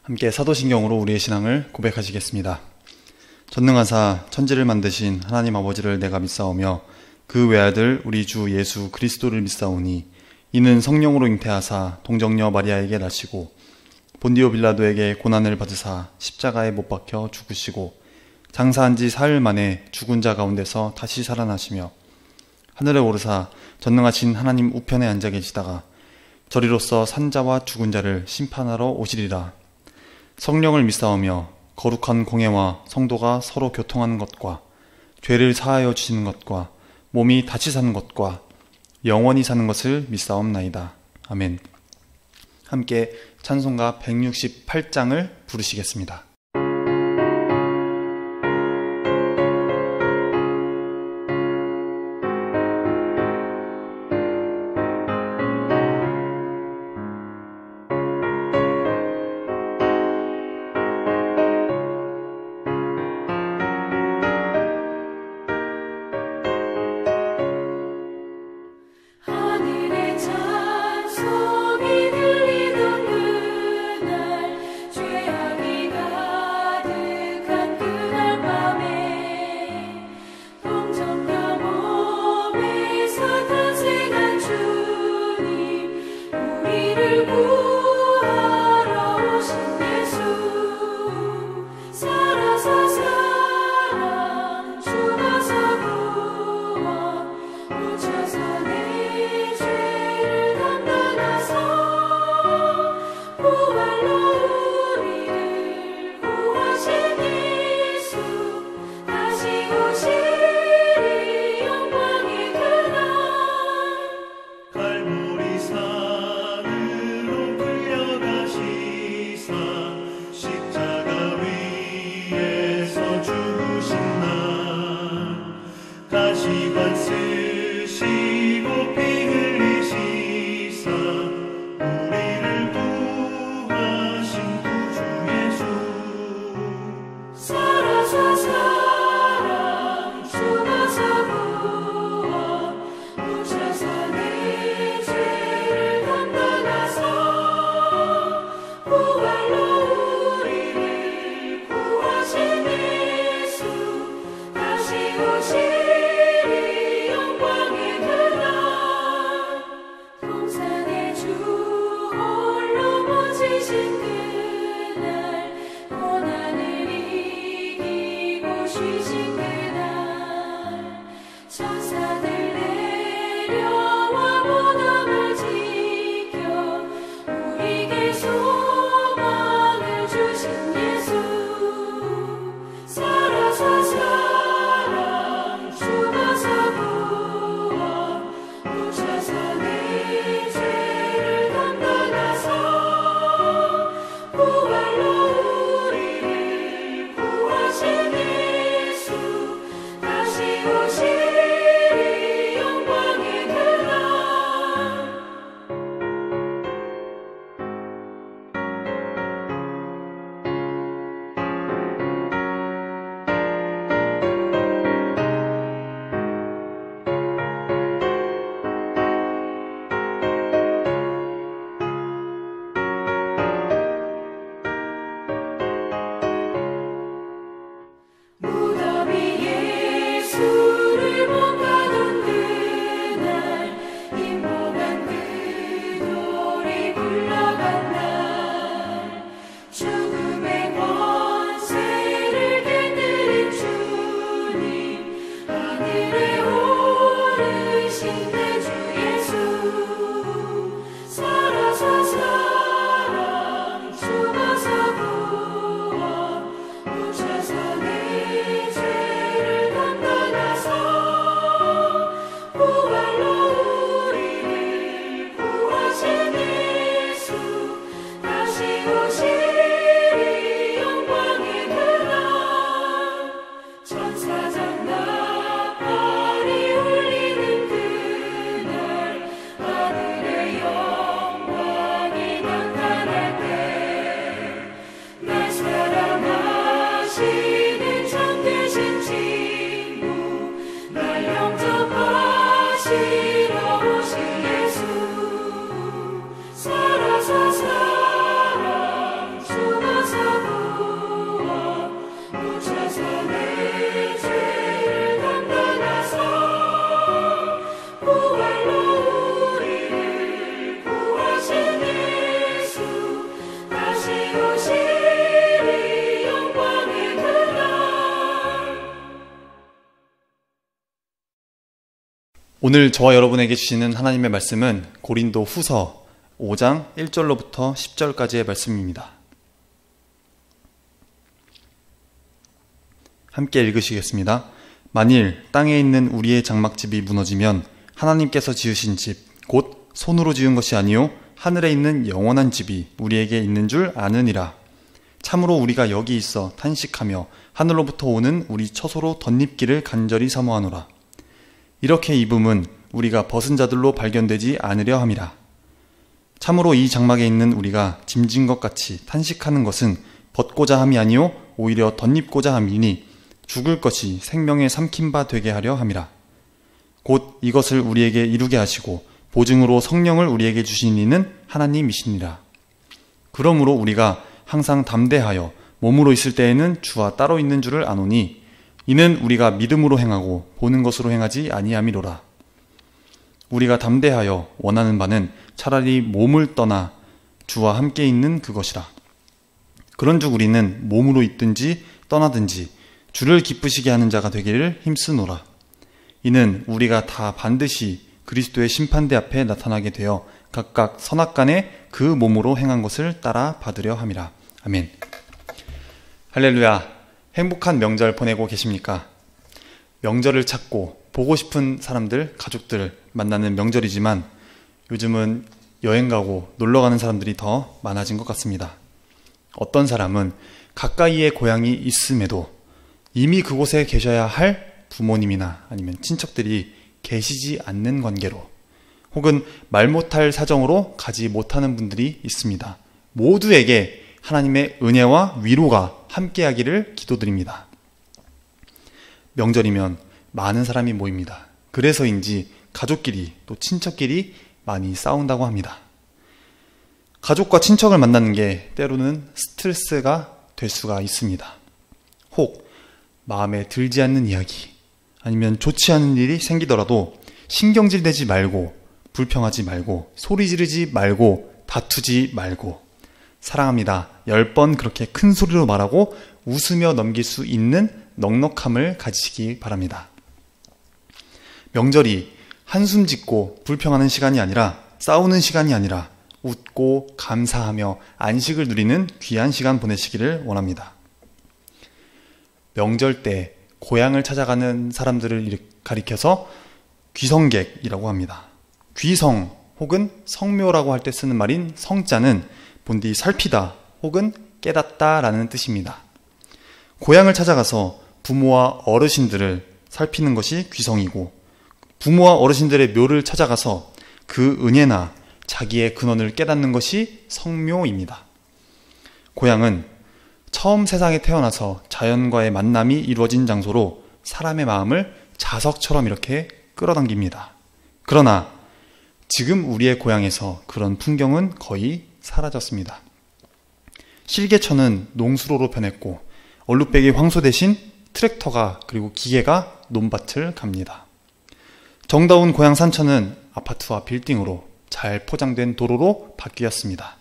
함께 사도신경으로 우리의 신앙을 고백하시겠습니다. 전능하사 천지를 만드신 하나님 아버지를 내가 믿사오며 그 외아들 우리 주 예수 그리스도를 믿사오니 이는 성령으로 잉태하사 동정녀 마리아에게 나시고 본디오 빌라도에게 고난을 받으사 십자가에 못 박혀 죽으시고 장사한 지 사흘 만에 죽은 자 가운데서 다시 살아나시며 하늘에 오르사 전능하신 하나님 우편에 앉아 계시다가 저리로서 산자와 죽은 자를 심판하러 오시리라. 성령을 믿사오며 거룩한 공회와 성도가 서로 교통하는 것과 죄를 사하여 주시는 것과 몸이 다시 사는 것과 영원히 사는 것을 믿사옵나이다. 아멘. 함께 찬송가 168장을 부르시겠습니다. 찬송이 들리던 그날 죄악이 다 오늘 저와 여러분에게 주시는 하나님의 말씀은 고린도 후서 5장 1절로부터 10절까지의 말씀입니다. 함께 읽으시겠습니다. 만일 땅에 있는 우리의 장막집이 무너지면 하나님께서 지으신 집, 곧 손으로 지은 것이 아니요 하늘에 있는 영원한 집이 우리에게 있는 줄 아느니라. 참으로 우리가 여기 있어 탄식하며 하늘로부터 오는 우리 처소로 덧입기를 간절히 사모하노라. 이렇게 입음은 우리가 벗은 자들로 발견되지 않으려 함이라. 참으로 이 장막에 있는 우리가 짐진 것 같이 탄식하는 것은 벗고자 함이 아니요 오히려 덧입고자 함이니 죽을 것이 생명에 삼킨 바 되게 하려 함이라. 곧 이것을 우리에게 이루게 하시고 보증으로 성령을 우리에게 주신 이는 하나님이시니라. 그러므로 우리가 항상 담대하여 몸으로 있을 때에는 주와 따로 있는 줄을 아노니 이는 우리가 믿음으로 행하고 보는 것으로 행하지 아니함이로라. 우리가 담대하여 원하는 바는 차라리 몸을 떠나 주와 함께 있는 그것이라. 그런즉 우리는 몸으로 있든지 떠나든지 주를 기쁘시게 하는 자가 되기를 힘쓰노라. 이는 우리가 다 반드시 그리스도의 심판대 앞에 나타나게 되어 각각 선악간에 그 몸으로 행한 것을 따라 받으려 함이라. 아멘. 할렐루야. 행복한 명절 보내고 계십니까? 명절을 찾고 보고 싶은 사람들, 가족들 만나는 명절이지만 요즘은 여행 가고 놀러 가는 사람들이 더 많아진 것 같습니다. 어떤 사람은 가까이에 고향이 있음에도 이미 그곳에 계셔야 할 부모님이나 아니면 친척들이 계시지 않는 관계로 혹은 말 못할 사정으로 가지 못하는 분들이 있습니다. 모두에게 하나님의 은혜와 위로가 함께하기를 기도드립니다. 명절이면 많은 사람이 모입니다. 그래서인지 가족끼리 또 친척끼리 많이 싸운다고 합니다. 가족과 친척을 만나는 게 때로는 스트레스가 될 수가 있습니다. 혹 마음에 들지 않는 이야기 아니면 좋지 않은 일이 생기더라도 신경질 내지 말고 불평하지 말고 소리 지르지 말고 다투지 말고 사랑합니다 10번 그렇게 큰 소리로 말하고 웃으며 넘길 수 있는 넉넉함을 가지시기 바랍니다. 명절이 한숨 짓고 불평하는 시간이 아니라 싸우는 시간이 아니라 웃고 감사하며 안식을 누리는 귀한 시간 보내시기를 원합니다. 명절 때 고향을 찾아가는 사람들을 가리켜서 귀성객이라고 합니다. 귀성 혹은 성묘라고 할 때 쓰는 말인 성자는 본디 살피다 혹은 깨닫다 라는 뜻입니다. 고향을 찾아가서 부모와 어르신들을 살피는 것이 귀성이고 부모와 어르신들의 묘를 찾아가서 그 은혜나 자기의 근원을 깨닫는 것이 성묘입니다. 고향은 처음 세상에 태어나서 자연과의 만남이 이루어진 장소로 사람의 마음을 자석처럼 이렇게 끌어당깁니다. 그러나 지금 우리의 고향에서 그런 풍경은 거의 사라졌습니다. 실개천은 농수로로 변했고 얼룩배기 황소 대신 트랙터가 그리고 기계가 논밭을 갑니다. 정다운 고향 산천은 아파트와 빌딩으로 잘 포장된 도로로 바뀌었습니다.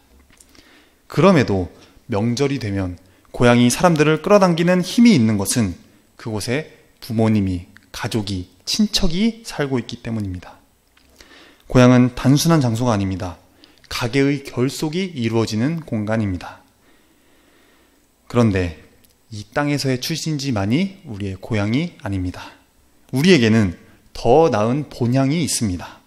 그럼에도 명절이 되면 고향이 사람들을 끌어당기는 힘이 있는 것은 그곳에 부모님이, 가족이, 친척이 살고 있기 때문입니다. 고향은 단순한 장소가 아닙니다. 가계의 결속이 이루어지는 공간입니다. 그런데 이 땅에서의 출신지만이 우리의 고향이 아닙니다. 우리에게는 더 나은 본향이 있습니다.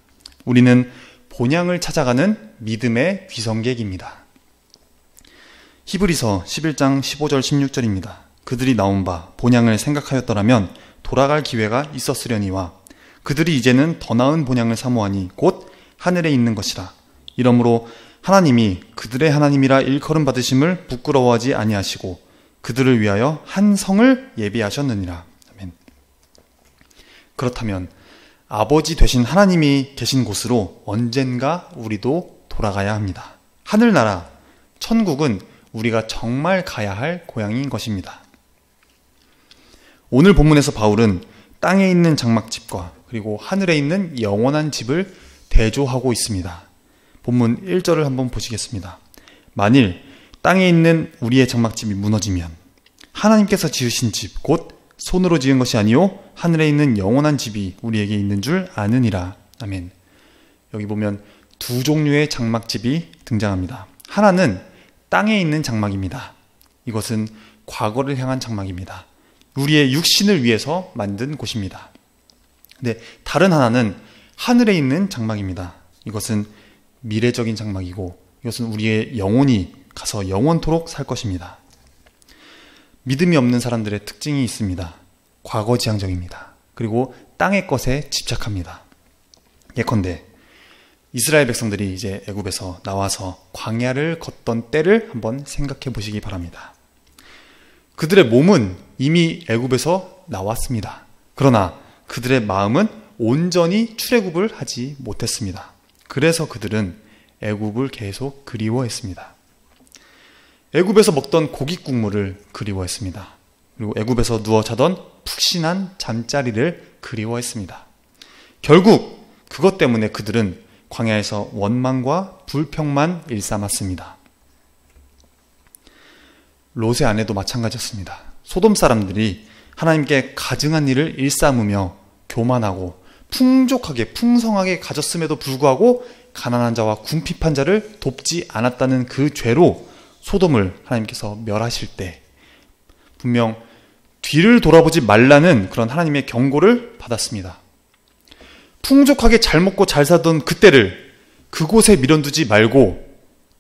우리는 본향을 찾아가는 믿음의 귀성객입니다. 히브리서 11장 15절 16절입니다. 그들이 나온 바 본향을 생각하였더라면 돌아갈 기회가 있었으려니와 그들이 이제는 더 나은 본향을 사모하니 곧 하늘에 있는 것이라. 이러므로 하나님이 그들의 하나님이라 일컬음 받으심을 부끄러워하지 아니하시고 그들을 위하여 한 성을 예비하셨느니라. 아멘. 그렇다면 아버지 되신 하나님이 계신 곳으로 언젠가 우리도 돌아가야 합니다. 하늘나라, 천국은 우리가 정말 가야 할 고향인 것입니다. 오늘 본문에서 바울은 땅에 있는 장막집과 그리고 하늘에 있는 영원한 집을 대조하고 있습니다. 본문 1절을 한번 보시겠습니다. 만일 땅에 있는 우리의 장막집이 무너지면 하나님께서 지으신 집, 곧 손으로 지은 것이 아니요 하늘에 있는 영원한 집이 우리에게 있는 줄 아느니라. 아멘. 여기 보면 두 종류의 장막집이 등장합니다. 하나는 땅에 있는 장막입니다. 이것은 과거를 향한 장막입니다. 우리의 육신을 위해서 만든 곳입니다. 근데 다른 하나는 하늘에 있는 장막입니다. 이것은 미래적인 장막이고 이것은 우리의 영혼이 가서 영원토록 살 것입니다. 믿음이 없는 사람들의 특징이 있습니다. 과거지향적입니다. 그리고 땅의 것에 집착합니다. 예컨대 이스라엘 백성들이 이제 애굽에서 나와서 광야를 걷던 때를 한번 생각해 보시기 바랍니다. 그들의 몸은 이미 애굽에서 나왔습니다. 그러나 그들의 마음은 온전히 출애굽을 하지 못했습니다. 그래서 그들은 애굽을 계속 그리워했습니다. 애굽에서 먹던 고기 국물을 그리워했습니다. 그리고 애굽에서 누워 자던 푹신한 잠자리를 그리워했습니다. 결국 그것 때문에 그들은 광야에서 원망과 불평만 일삼았습니다. 롯의 아내도 마찬가지였습니다. 소돔 사람들이 하나님께 가증한 일을 일삼으며 교만하고 풍족하게 풍성하게 가졌음에도 불구하고 가난한 자와 궁핍한 자를 돕지 않았다는 그 죄로 소돔을 하나님께서 멸하실 때 분명 뒤를 돌아보지 말라는 그런 하나님의 경고를 받았습니다. 풍족하게 잘 먹고 잘 살던 그때를 그곳에 미련두지 말고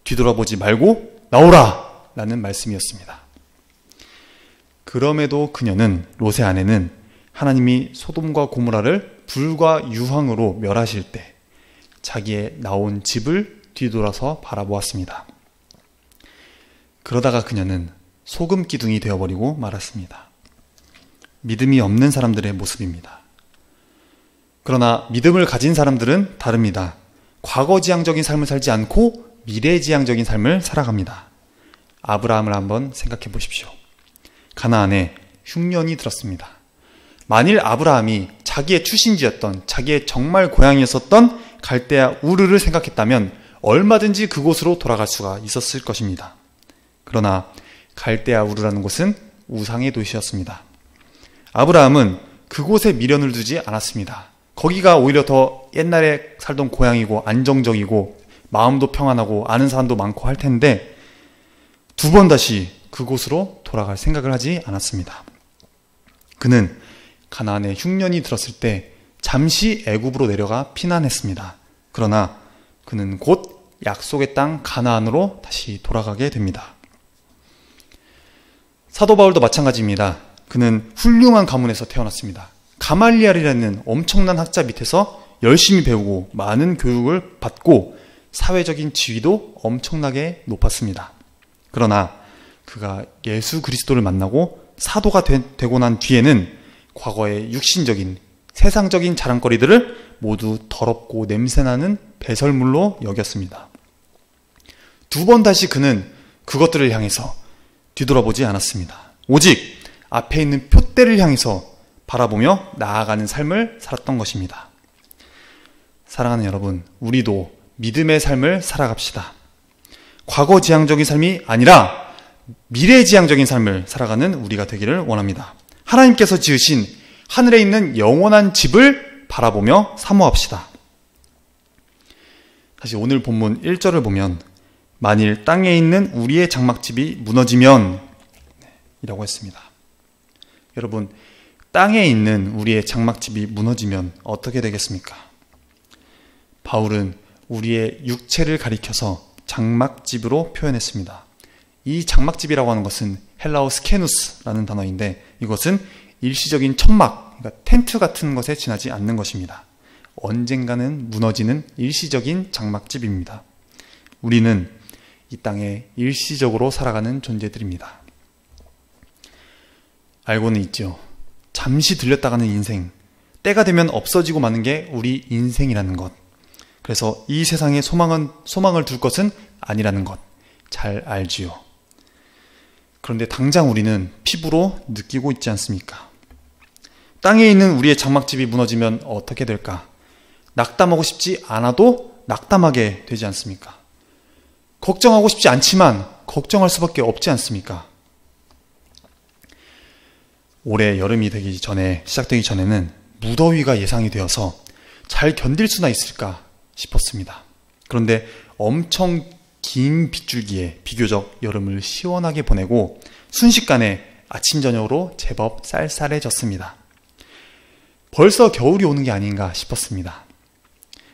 뒤돌아보지 말고 나오라 라는 말씀이었습니다. 그럼에도 그녀는, 롯의 아내는 하나님이 소돔과 고모라를 불과 유황으로 멸하실 때 자기의 나온 집을 뒤돌아서 바라보았습니다. 그러다가 그녀는 소금 기둥이 되어버리고 말았습니다. 믿음이 없는 사람들의 모습입니다. 그러나 믿음을 가진 사람들은 다릅니다. 과거지향적인 삶을 살지 않고 미래지향적인 삶을 살아갑니다. 아브라함을 한번 생각해 보십시오. 가나안에 흉년이 들었습니다. 만일 아브라함이 자기의 출신지였던, 자기의 정말 고향이었었던 갈대아 우르를 생각했다면 얼마든지 그곳으로 돌아갈 수가 있었을 것입니다. 그러나 갈대아 우르라는 곳은 우상의 도시였습니다. 아브라함은 그곳에 미련을 두지 않았습니다. 거기가 오히려 더 옛날에 살던 고향이고 안정적이고 마음도 평안하고 아는 사람도 많고 할 텐데 두 번 다시 그곳으로 돌아갈 생각을 하지 않았습니다. 그는 가나안에 흉년이 들었을 때 잠시 애굽으로 내려가 피난했습니다. 그러나 그는 곧 약속의 땅 가나안으로 다시 돌아가게 됩니다. 사도 바울도 마찬가지입니다. 그는 훌륭한 가문에서 태어났습니다. 가말리엘이라는 엄청난 학자 밑에서 열심히 배우고 많은 교육을 받고 사회적인 지위도 엄청나게 높았습니다. 그러나 그가 예수 그리스도를 만나고 사도가 되고 난 뒤에는 과거의 육신적인 세상적인 자랑거리들을 모두 더럽고 냄새나는 배설물로 여겼습니다. 두 번 다시 그는 그것들을 향해서 뒤돌아보지 않았습니다. 오직 앞에 있는 표대를 향해서 바라보며 나아가는 삶을 살았던 것입니다. 사랑하는 여러분, 우리도 믿음의 삶을 살아갑시다. 과거지향적인 삶이 아니라 미래지향적인 삶을 살아가는 우리가 되기를 원합니다. 하나님께서 지으신 하늘에 있는 영원한 집을 바라보며 사모합시다. 다시 오늘 본문 1절을 보면 만일 땅에 있는 우리의 장막집이 무너지면 이라고 했습니다. 여러분, 땅에 있는 우리의 장막집이 무너지면 어떻게 되겠습니까? 바울은 우리의 육체를 가리켜서 장막집으로 표현했습니다. 이 장막집이라고 하는 것은 헬라어 스케누스라는 단어인데 이것은 일시적인 천막, 그러니까 텐트 같은 것에 지나지 않는 것입니다. 언젠가는 무너지는 일시적인 장막집입니다. 우리는 이 땅에 일시적으로 살아가는 존재들입니다. 알고는 있죠. 잠시 들렸다가는 인생, 때가 되면 없어지고 마는 게 우리 인생이라는 것. 그래서 이 세상에 소망을 둘 것은 아니라는 것 잘 알지요. 그런데 당장 우리는 피부로 느끼고 있지 않습니까? 땅에 있는 우리의 장막집이 무너지면 어떻게 될까? 낙담하고 싶지 않아도 낙담하게 되지 않습니까? 걱정하고 싶지 않지만 걱정할 수밖에 없지 않습니까? 올해 여름이 시작되기 전에는 무더위가 예상이 되어서 잘 견딜 수나 있을까 싶었습니다. 그런데 엄청 긴 빗줄기에 비교적 여름을 시원하게 보내고 순식간에 아침 저녁으로 제법 쌀쌀해졌습니다. 벌써 겨울이 오는 게 아닌가 싶었습니다.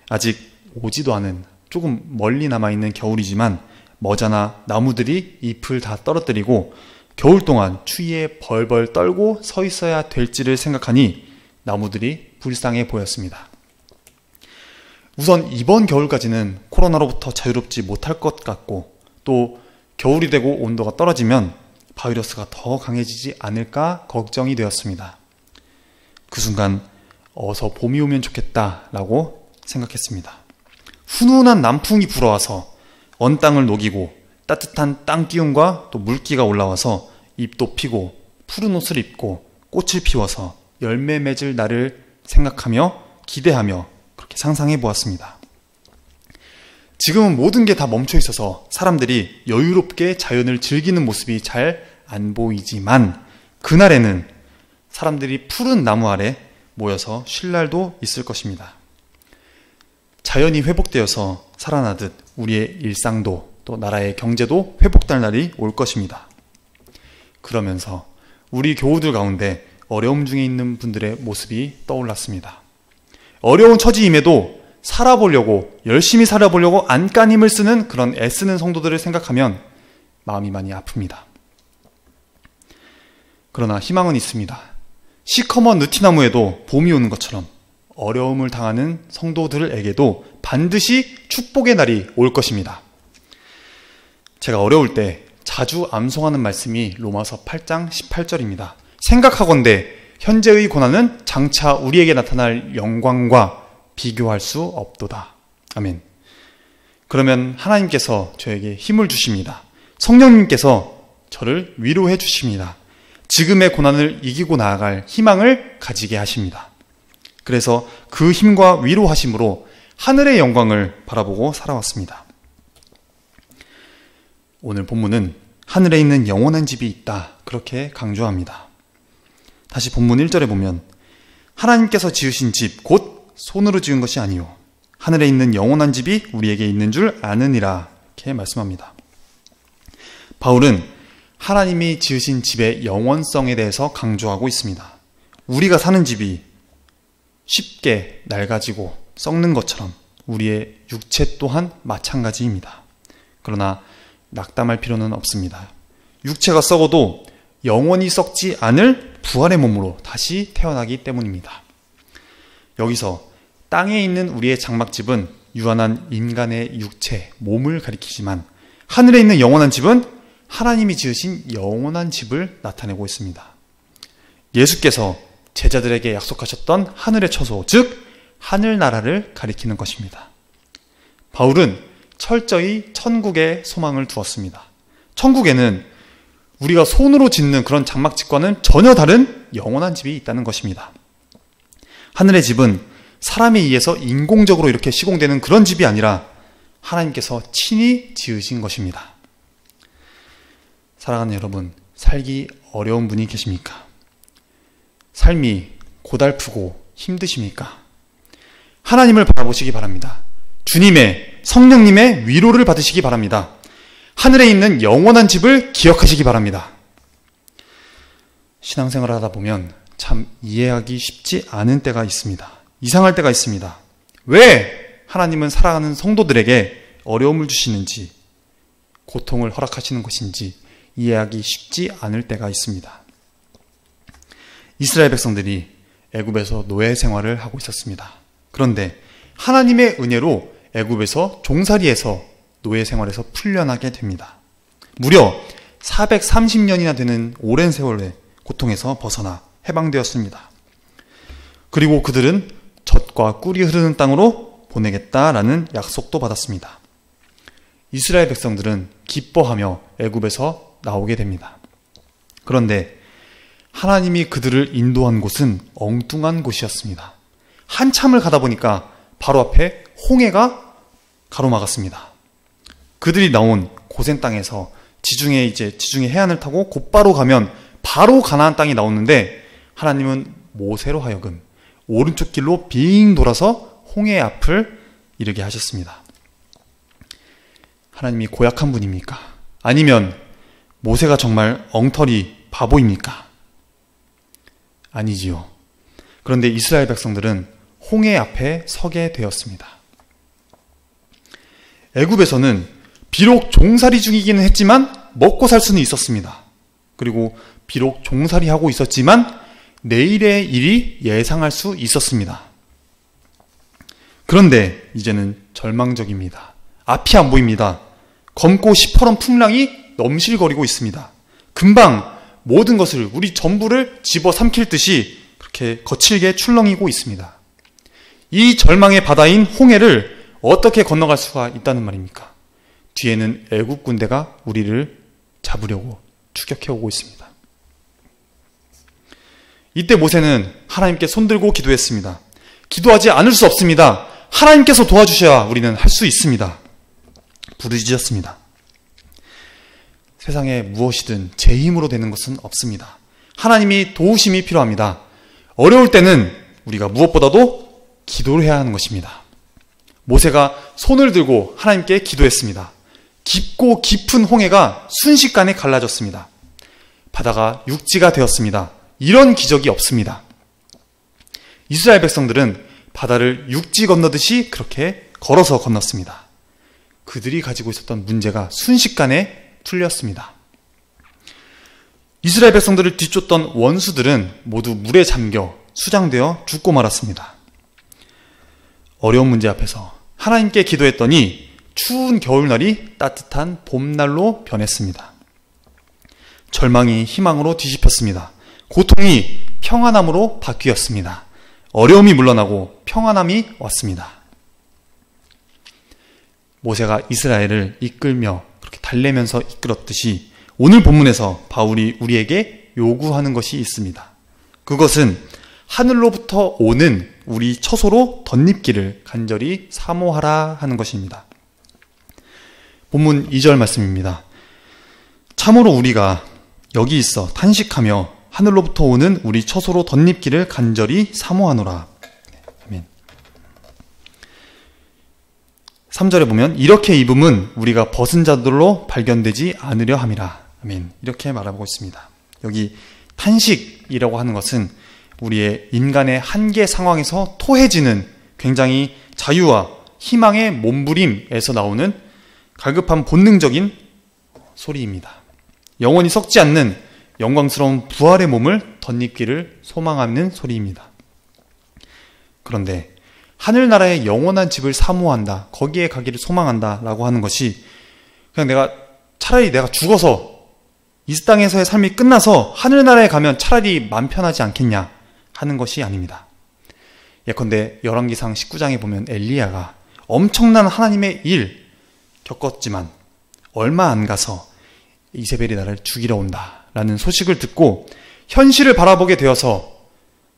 아직 오지도 않은 조금 멀리 남아있는 겨울이지만 머자나 나무들이 잎을 다 떨어뜨리고 겨울 동안 추위에 벌벌 떨고 서 있어야 될지를 생각하니 나무들이 불쌍해 보였습니다. 우선 이번 겨울까지는 코로나로부터 자유롭지 못할 것 같고 또 겨울이 되고 온도가 떨어지면 바이러스가 더 강해지지 않을까 걱정이 되었습니다. 그 순간 어서 봄이 오면 좋겠다라고 생각했습니다. 훈훈한 남풍이 불어와서 언 땅을 녹이고 따뜻한 땅 기운과 또 물기가 올라와서 잎도 피고 푸른 옷을 입고 꽃을 피워서 열매 맺을 날을 생각하며 기대하며 그렇게 상상해 보았습니다. 지금은 모든 게 다 멈춰 있어서 사람들이 여유롭게 자연을 즐기는 모습이 잘 안 보이지만 그날에는 사람들이 푸른 나무 아래 모여서 쉴 날도 있을 것입니다. 자연이 회복되어서 살아나듯 우리의 일상도 또 나라의 경제도 회복될 날이 올 것입니다. 그러면서 우리 교우들 가운데 어려움 중에 있는 분들의 모습이 떠올랐습니다. 어려운 처지임에도 살아보려고 열심히 살아보려고 안간힘을 쓰는 그런 애쓰는 성도들을 생각하면 마음이 많이 아픕니다. 그러나 희망은 있습니다. 시커먼 느티나무에도 봄이 오는 것처럼 어려움을 당하는 성도들에게도 반드시 축복의 날이 올 것입니다. 제가 어려울 때 자주 암송하는 말씀이 로마서 8장 18절입니다. 생각하건대 현재의 고난은 장차 우리에게 나타날 영광과 비교할 수 없도다. 아멘. 그러면 하나님께서 저에게 힘을 주십니다. 성령님께서 저를 위로해 주십니다. 지금의 고난을 이기고 나아갈 희망을 가지게 하십니다. 그래서 그 힘과 위로하심으로 하늘의 영광을 바라보고 살아왔습니다. 오늘 본문은 하늘에 있는 영원한 집이 있다, 그렇게 강조합니다. 다시 본문 1절에 보면 하나님께서 지으신 집 곧 손으로 지은 것이 아니요 하늘에 있는 영원한 집이 우리에게 있는 줄 아느니라, 이렇게 말씀합니다. 바울은 하나님이 지으신 집의 영원성에 대해서 강조하고 있습니다. 우리가 사는 집이 쉽게 낡아지고 썩는 것처럼 우리의 육체 또한 마찬가지입니다. 그러나 낙담할 필요는 없습니다. 육체가 썩어도 영원히 썩지 않을 부활의 몸으로 다시 태어나기 때문입니다. 여기서 땅에 있는 우리의 장막집은 유한한 인간의 육체, 몸을 가리키지만 하늘에 있는 영원한 집은 하나님이 지으신 영원한 집을 나타내고 있습니다. 예수께서 제자들에게 약속하셨던 하늘의 처소, 즉 하늘나라를 가리키는 것입니다. 바울은 철저히 천국에 소망을 두었습니다. 천국에는 우리가 손으로 짓는 그런 장막집과는 전혀 다른 영원한 집이 있다는 것입니다. 하늘의 집은 사람에 의해서 인공적으로 이렇게 시공되는 그런 집이 아니라 하나님께서 친히 지으신 것입니다. 사랑하는 여러분, 살기 어려운 분이 계십니까? 삶이 고달프고 힘드십니까? 하나님을 바라보시기 바랍니다. 주님의, 성령님의 위로를 받으시기 바랍니다. 하늘에 있는 영원한 집을 기억하시기 바랍니다. 신앙생활을 하다 보면 참 이해하기 쉽지 않은 때가 있습니다. 이상할 때가 있습니다. 왜 하나님은 사랑하는 성도들에게 어려움을 주시는지, 고통을 허락하시는 것인지 이해하기 쉽지 않을 때가 있습니다. 이스라엘 백성들이 애굽에서 노예 생활을 하고 있었습니다. 그런데 하나님의 은혜로 애굽에서 종살이에서 노예 생활에서 풀려나게 됩니다. 무려 430년이나 되는 오랜 세월의 고통에서 벗어나 해방되었습니다. 그리고 그들은 젖과 꿀이 흐르는 땅으로 보내겠다라는 약속도 받았습니다. 이스라엘 백성들은 기뻐하며 애굽에서 나오게 됩니다. 그런데 하나님이 그들을 인도한 곳은 엉뚱한 곳이었습니다. 한참을 가다 보니까 바로 앞에 홍해가 가로막았습니다. 그들이 나온 고센 땅에서 지중해 해안을 타고 곧바로 가면 바로 가나안 땅이 나오는데 하나님은 모세로 하여금 오른쪽 길로 빙 돌아서 홍해 앞을 이르게 하셨습니다. 하나님이 고약한 분입니까? 아니면 모세가 정말 엉터리 바보입니까? 아니지요. 그런데 이스라엘 백성들은 홍해 앞에 서게 되었습니다. 애굽에서는 비록 종살이 중이기는 했지만 먹고 살 수는 있었습니다. 그리고 비록 종살이 하고 있었지만 내일의 일이 예상할 수 있었습니다. 그런데 이제는 절망적입니다. 앞이 안 보입니다. 검고 시퍼런 풍랑이 넘실거리고 있습니다. 금방 모든 것을, 우리 전부를 집어삼킬 듯이 그렇게 거칠게 출렁이고 있습니다. 이 절망의 바다인 홍해를 어떻게 건너갈 수가 있다는 말입니까? 뒤에는 애국 군대가 우리를 잡으려고 추격해 오고 있습니다. 이때 모세는 하나님께 손들고 기도했습니다. 기도하지 않을 수 없습니다. 하나님께서 도와주셔야 우리는 할 수 있습니다. 부르짖었습니다. 세상에 무엇이든 제 힘으로 되는 것은 없습니다. 하나님이 도우심이 필요합니다. 어려울 때는 우리가 무엇보다도 기도를 해야 하는 것입니다. 모세가 손을 들고 하나님께 기도했습니다. 깊고 깊은 홍해가 순식간에 갈라졌습니다. 바다가 육지가 되었습니다. 이런 기적이 없습니다. 이스라엘 백성들은 바다를 육지 건너듯이 그렇게 걸어서 건넜습니다. 그들이 가지고 있었던 문제가 순식간에 풀렸습니다. 이스라엘 백성들을 뒤쫓던 원수들은 모두 물에 잠겨 수장되어 죽고 말았습니다. 어려운 문제 앞에서 하나님께 기도했더니 추운 겨울날이 따뜻한 봄날로 변했습니다. 절망이 희망으로 뒤집혔습니다. 고통이 평안함으로 바뀌었습니다. 어려움이 물러나고 평안함이 왔습니다. 모세가 이스라엘을 이끌며 그렇게 달래면서 이끌었듯이 오늘 본문에서 바울이 우리에게 요구하는 것이 있습니다. 그것은 하늘로부터 오는 우리 처소로 덧입기를 간절히 사모하라 하는 것입니다. 본문 2절 말씀입니다. 참으로 우리가 여기 있어 탄식하며 하늘로부터 오는 우리 처소로 덧입기를 간절히 사모하노라. 아멘. 3절에 보면 이렇게 입음은 우리가 벗은 자들로 발견되지 않으려 함이라. 아멘. 이렇게 말하고 있습니다. 여기 탄식이라고 하는 것은 우리의 인간의 한계 상황에서 토해지는 굉장히 자유와 희망의 몸부림에서 나오는 갈급한 본능적인 소리입니다. 영원히 썩지 않는 영광스러운 부활의 몸을 덧입기를 소망하는 소리입니다. 그런데 하늘나라의 영원한 집을 사모한다, 거기에 가기를 소망한다 라고 하는 것이 그냥 차라리 내가 죽어서 이 땅에서의 삶이 끝나서 하늘나라에 가면 차라리 맘 편하지 않겠냐 하는 것이 아닙니다. 예컨대 열왕기상 19장에 보면 엘리야가 엄청난 하나님의 일 겪었지만 얼마 안 가서 이세벨이 나를 죽이러 온다 라는 소식을 듣고 현실을 바라보게 되어서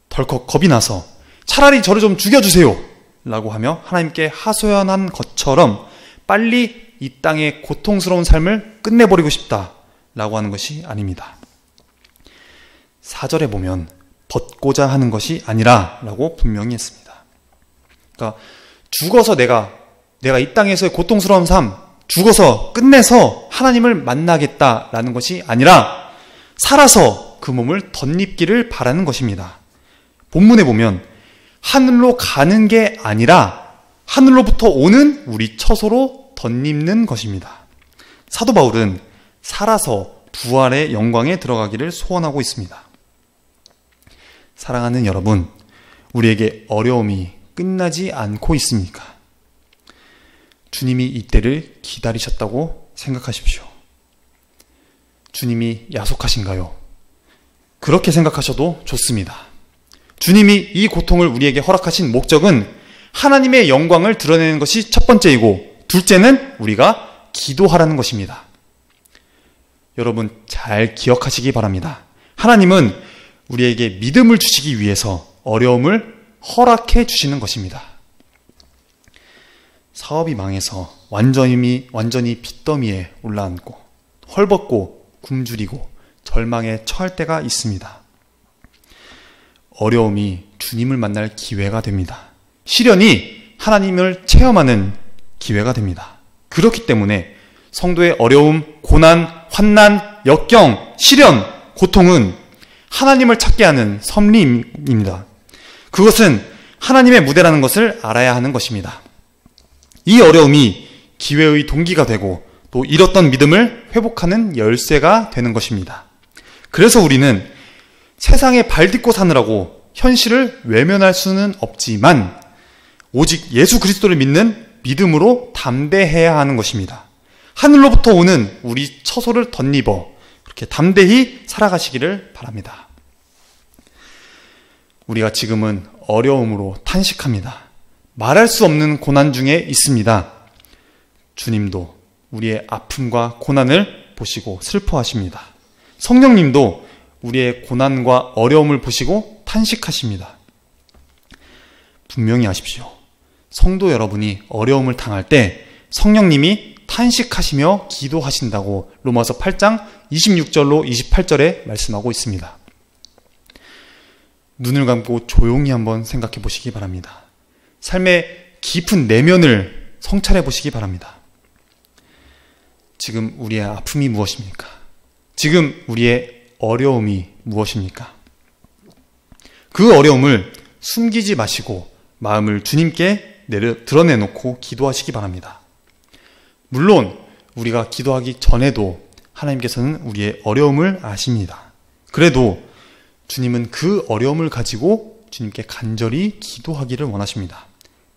덜컥 겁이 나서 차라리 저를 좀 죽여주세요 라고 하며 하나님께 하소연한 것처럼 빨리 이 땅의 고통스러운 삶을 끝내버리고 싶다 라고 하는 것이 아닙니다. 4절에 보면 벗고자 하는 것이 아니라 라고 분명히 했습니다. 그러니까 죽어서 내가 이 땅에서의 고통스러운 삶, 죽어서 끝내서 하나님을 만나겠다라는 것이 아니라 살아서 그 몸을 덧입기를 바라는 것입니다. 본문에 보면 하늘로 가는 게 아니라 하늘로부터 오는 우리 처소로 덧입는 것입니다. 사도 바울은 살아서 부활의 영광에 들어가기를 소원하고 있습니다. 사랑하는 여러분, 우리에게 어려움이 끝나지 않고 있습니까? 주님이 이때를 기다리셨다고 생각하십시오. 주님이 야속하신가요? 그렇게 생각하셔도 좋습니다. 주님이 이 고통을 우리에게 허락하신 목적은 하나님의 영광을 드러내는 것이 첫 번째이고, 둘째는 우리가 기도하라는 것입니다. 여러분 잘 기억하시기 바랍니다. 하나님은 우리에게 믿음을 주시기 위해서 어려움을 허락해 주시는 것입니다. 사업이 망해서 완전히 빚더미에 올라앉고 헐벗고 굶주리고 절망에 처할 때가 있습니다. 어려움이 주님을 만날 기회가 됩니다. 시련이 하나님을 체험하는 기회가 됩니다. 그렇기 때문에 성도의 어려움, 고난, 환난, 역경, 시련, 고통은 하나님을 찾게 하는 섭리입니다. 그것은 하나님의 무대라는 것을 알아야 하는 것입니다. 이 어려움이 기회의 동기가 되고 또 잃었던 믿음을 회복하는 열쇠가 되는 것입니다. 그래서 우리는 세상에 발딛고 사느라고 현실을 외면할 수는 없지만 오직 예수 그리스도를 믿는 믿음으로 담대해야 하는 것입니다. 하늘로부터 오는 우리 처소를 덧입어 그렇게 담대히 살아가시기를 바랍니다. 우리가 지금은 어려움으로 탄식합니다. 말할 수 없는 고난 중에 있습니다. 주님도 우리의 아픔과 고난을 보시고 슬퍼하십니다. 성령님도 우리의 고난과 어려움을 보시고 탄식하십니다. 분명히 아십시오. 성도 여러분이 어려움을 당할 때 성령님이 탄식하시며 기도하신다고 로마서 8장 26절로 28절에 말씀하고 있습니다. 눈을 감고 조용히 한번 생각해 보시기 바랍니다. 삶의 깊은 내면을 성찰해 보시기 바랍니다. 지금 우리의 아픔이 무엇입니까? 지금 우리의 어려움이 무엇입니까? 그 어려움을 숨기지 마시고 마음을 주님께 드러내놓고 기도하시기 바랍니다. 물론 우리가 기도하기 전에도 하나님께서는 우리의 어려움을 아십니다. 그래도 주님은 그 어려움을 가지고 주님께 간절히 기도하기를 원하십니다.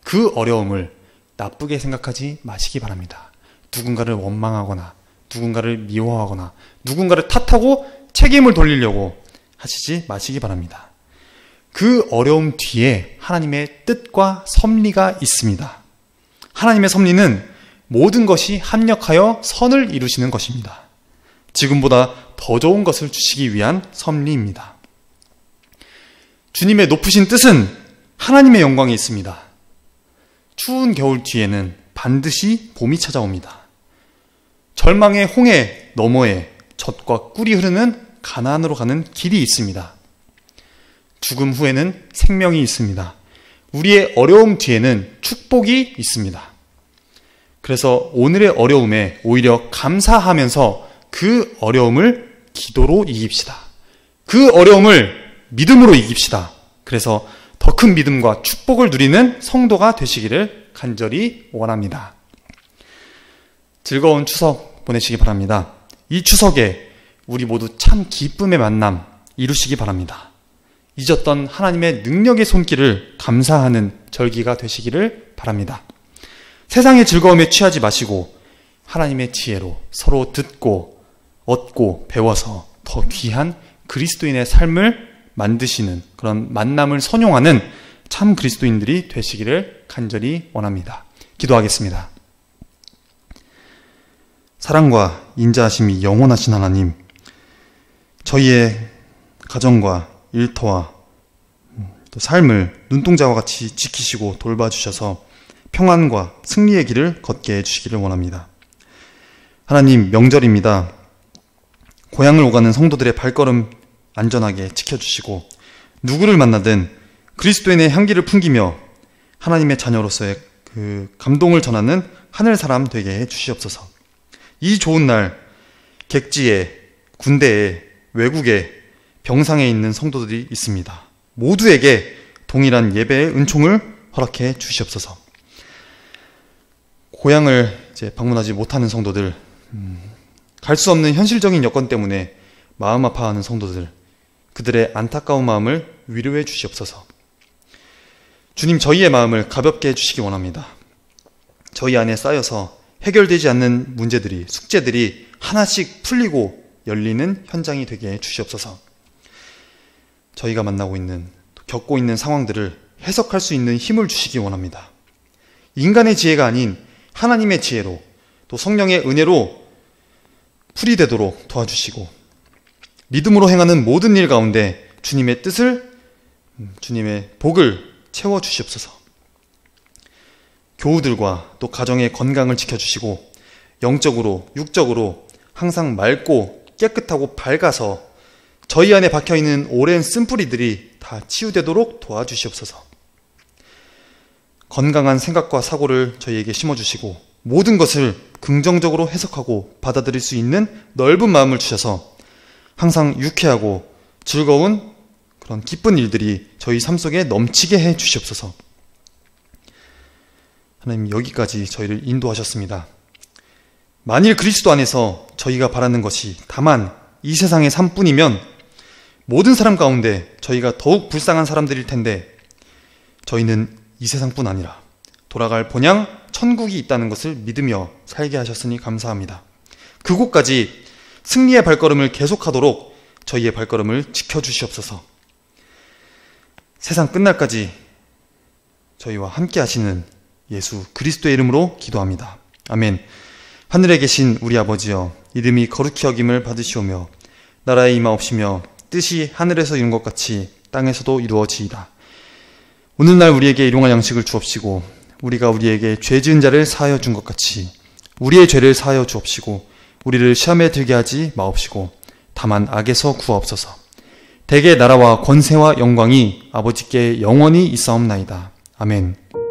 그 어려움을 나쁘게 생각하지 마시기 바랍니다. 누군가를 원망하거나 누군가를 미워하거나 누군가를 탓하고 책임을 돌리려고 하시지 마시기 바랍니다. 그 어려움 뒤에 하나님의 뜻과 섭리가 있습니다. 하나님의 섭리는 모든 것이 합력하여 선을 이루시는 것입니다. 지금보다 더 좋은 것을 주시기 위한 섭리입니다. 주님의 높으신 뜻은 하나님의 영광이 있습니다. 추운 겨울 뒤에는 반드시 봄이 찾아옵니다. 절망의 홍해 너머에 젖과 꿀이 흐르는 가나안으로 가는 길이 있습니다. 죽음 후에는 생명이 있습니다. 우리의 어려움 뒤에는 축복이 있습니다. 그래서 오늘의 어려움에 오히려 감사하면서 그 어려움을 기도로 이깁시다. 그 어려움을 믿음으로 이깁시다. 그래서 더 큰 믿음과 축복을 누리는 성도가 되시기를 간절히 원합니다. 즐거운 추석 보내시기 바랍니다. 이 추석에 우리 모두 참 기쁨의 만남 이루시기 바랍니다. 잊었던 하나님의 능력의 손길을 감사하는 절기가 되시기를 바랍니다. 세상의 즐거움에 취하지 마시고 하나님의 지혜로 서로 듣고 얻고 배워서 더 귀한 그리스도인의 삶을 만드시는 그런 만남을 선용하는 참 그리스도인들이 되시기를 간절히 원합니다. 기도하겠습니다. 사랑과 인자하심이 영원하신 하나님, 저희의 가정과 일터와 또 삶을 눈동자와 같이 지키시고 돌봐주셔서 평안과 승리의 길을 걷게 해주시기를 원합니다. 하나님, 명절입니다. 고향을 오가는 성도들의 발걸음 안전하게 지켜주시고 누구를 만나든 그리스도인의 향기를 풍기며 하나님의 자녀로서의 그 감동을 전하는 하늘 사람 되게 해주시옵소서. 이 좋은 날 객지에, 군대에, 외국에, 병상에 있는 성도들이 있습니다. 모두에게 동일한 예배의 은총을 허락해 주시옵소서. 고향을 이제 방문하지 못하는 성도들, 갈 수 없는 현실적인 여건 때문에 마음 아파하는 성도들, 그들의 안타까운 마음을 위로해 주시옵소서. 주님, 저희의 마음을 가볍게 해주시기 원합니다. 저희 안에 쌓여서 해결되지 않는 문제들이, 숙제들이 하나씩 풀리고 열리는 현장이 되게 해주시옵소서. 저희가 만나고 있는, 겪고 있는 상황들을 해석할 수 있는 힘을 주시기 원합니다. 인간의 지혜가 아닌 하나님의 지혜로 또 성령의 은혜로 풀이되도록 도와주시고 믿음으로 행하는 모든 일 가운데 주님의 뜻을, 주님의 복을 채워주시옵소서. 교우들과 또 가정의 건강을 지켜주시고 영적으로, 육적으로 항상 맑고 깨끗하고 밝아서 저희 안에 박혀있는 오랜 쓴뿌리들이 다 치유되도록 도와주시옵소서. 건강한 생각과 사고를 저희에게 심어주시고 모든 것을 긍정적으로 해석하고 받아들일 수 있는 넓은 마음을 주셔서 항상 유쾌하고 즐거운 그런 기쁜 일들이 저희 삶 속에 넘치게 해 주시옵소서. 하나님, 여기까지 저희를 인도하셨습니다. 만일 그리스도 안에서 저희가 바라는 것이 다만 이 세상의 삶뿐이면 모든 사람 가운데 저희가 더욱 불쌍한 사람들일 텐데, 저희는 이 세상뿐 아니라 돌아갈 본향 천국이 있다는 것을 믿으며 살게 하셨으니 감사합니다. 그곳까지 승리의 발걸음을 계속하도록 저희의 발걸음을 지켜주시옵소서. 세상 끝날까지 저희와 함께 하시는 예수 그리스도의 이름으로 기도합니다. 아멘. 하늘에 계신 우리 아버지여, 이름이 거룩히 여김을 받으시오며 나라에 임하옵시며 뜻이 하늘에서 이룬 것 같이 땅에서도 이루어지이다. 오늘날 우리에게 일용할 양식을 주옵시고 우리가 우리에게 죄 지은 자를 사하여 준 것 같이 우리의 죄를 사하여 주옵시고 우리를 시험에 들게 하지 마옵시고 다만 악에서 구하옵소서. 대개 나라와 권세와 영광이 아버지께 영원히 있사옵나이다. 아멘.